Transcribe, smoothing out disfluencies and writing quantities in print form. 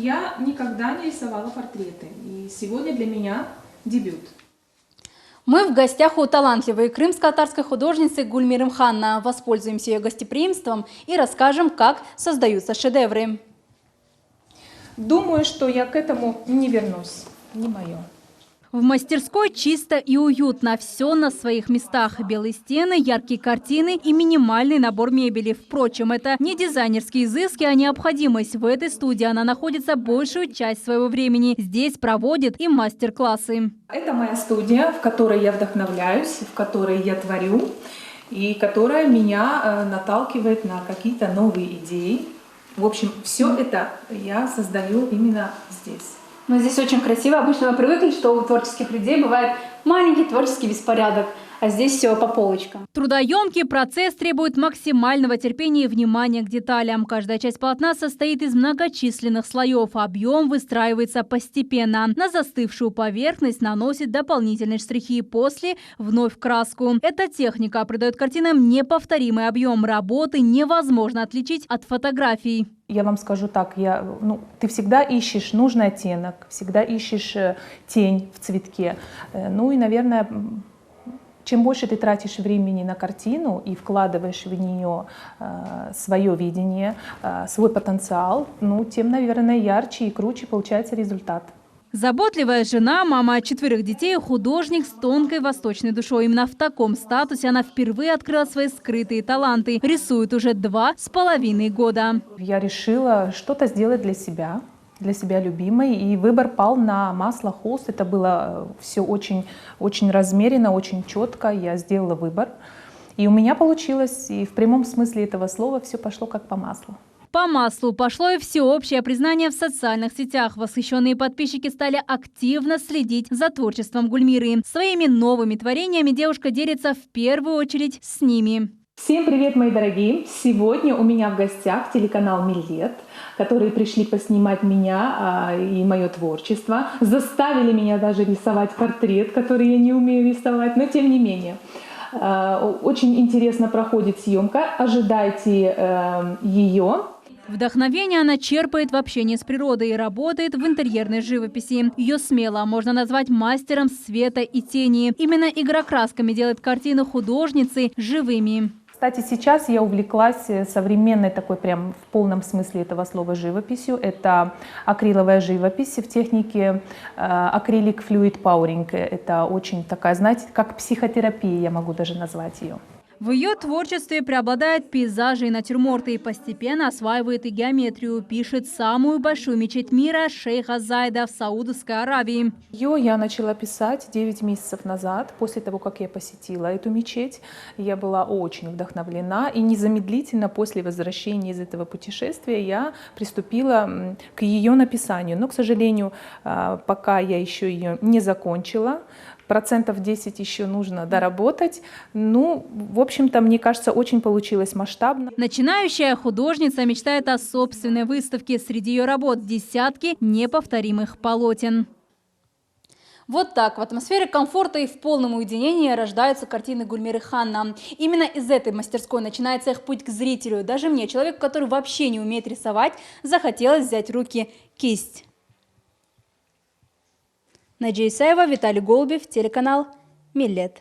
Я никогда не рисовала портреты, и сегодня для меня дебют. Мы в гостях у талантливой крымско-татарской художницы Гульмиры Мханна. Воспользуемся ее гостеприимством и расскажем, как создаются шедевры. Думаю, что я к этому не вернусь, не мое. В мастерской чисто и уютно. Все на своих местах. Белые стены, яркие картины и минимальный набор мебели. Впрочем, это не дизайнерские изыски, а необходимость. В этой студии она находится большую часть своего времени. Здесь проводит и мастер-классы. Это моя студия, в которой я вдохновляюсь, в которой я творю, и которая меня наталкивает на какие-то новые идеи. В общем, все это я создаю именно здесь. Но здесь очень красиво. Обычно мы привыкли, что у творческих людей бывает маленький творческий беспорядок. А здесь все по полочкам. Трудоемкий процесс требует максимального терпения и внимания к деталям. Каждая часть полотна состоит из многочисленных слоев. Объем выстраивается постепенно. На застывшую поверхность наносит дополнительные штрихи. После вновь краску. Эта техника придает картинам неповторимый объем. Работы невозможно отличить от фотографий. Я вам скажу так, ты всегда ищешь нужный оттенок, всегда ищешь тень в цветке. Ну и, наверное, чем больше ты тратишь времени на картину и вкладываешь в нее свое видение, свой потенциал, тем, наверное, ярче и круче получается результат. Заботливая жена, мама 4 детей, художник с тонкой восточной душой. Именно в таком статусе она впервые открыла свои скрытые таланты. Рисует уже 2,5 года. Я решила что-то сделать для себя любимой, и выбор пал на масло, холст. Это было все очень, очень размеренно, очень четко. Я сделала выбор, и у меня получилось, и в прямом смысле этого слова все пошло как по маслу. По маслу пошло и всеобщее признание в социальных сетях. Восхищенные подписчики стали активно следить за творчеством Гульмиры. Своими новыми творениями девушка делится в первую очередь с ними. Всем привет, мои дорогие! Сегодня у меня в гостях телеканал «Миллет», которые пришли поснимать меня и мое творчество. Заставили меня даже рисовать портрет, который я не умею рисовать, но тем не менее. Очень интересно проходит съемка, ожидайте ее. Вдохновение она черпает в общении с природой и работает в интерьерной живописи. Ее смело можно назвать мастером света и тени. Именно игра красками делает картины художницы живыми. Кстати, сейчас я увлеклась современной такой прям в полном смысле этого слова живописью. Это акриловая живопись в технике акрилик fluid powering. Это очень такая, знаете, как психотерапия, я могу даже назвать ее. В ее творчестве преобладают пейзажи и натюрморты, и постепенно осваивает и геометрию. Пишет самую большую мечеть мира Шейха Зайда в Саудовской Аравии. Ее я начала писать 9 месяцев назад, после того, как я посетила эту мечеть. Я была очень вдохновлена, и незамедлительно после возвращения из этого путешествия я приступила к ее написанию. Но, к сожалению, пока я еще ее не закончила. 10% еще нужно доработать. В общем-то, мне кажется, очень получилось масштабно. Начинающая художница мечтает о собственной выставке. Среди ее работ десятки неповторимых полотен. Вот так в атмосфере комфорта и в полном уединении рождаются картины Гульмиры Ханна. Именно из этой мастерской начинается их путь к зрителю. Даже мне, человеку, который вообще не умеет рисовать, захотелось взять в руки кисть. Наджия Исаева, Виталий Голубев, телеканал «Миллет».